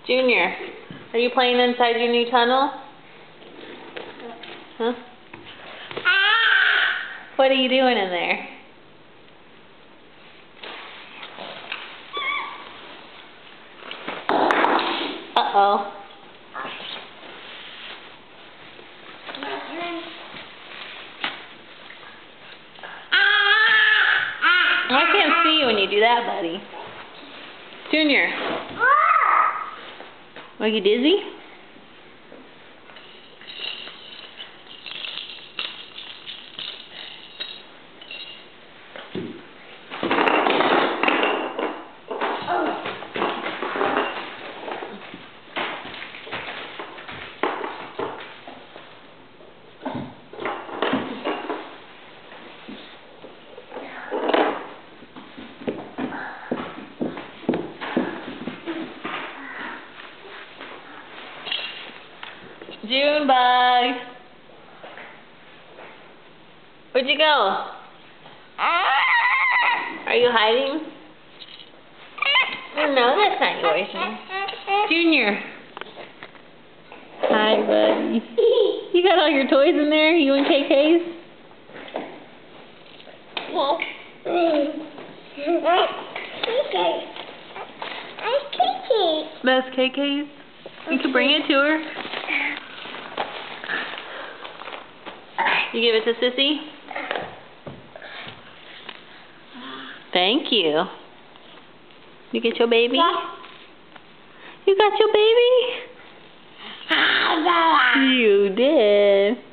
Junior, are you playing inside your new tunnel? Huh? What are you doing in there? Uh-oh. I can't see you when you do that, buddy. Junior. Are you dizzy? Junebug, where'd you go? Are you hiding? No, that's not yours. Junior. Hi, buddy. You got all your toys in there? You and KK's? That's KK's? You can bring it to her. You give it to Sissy? Thank you. You get your baby? You got your baby? You did.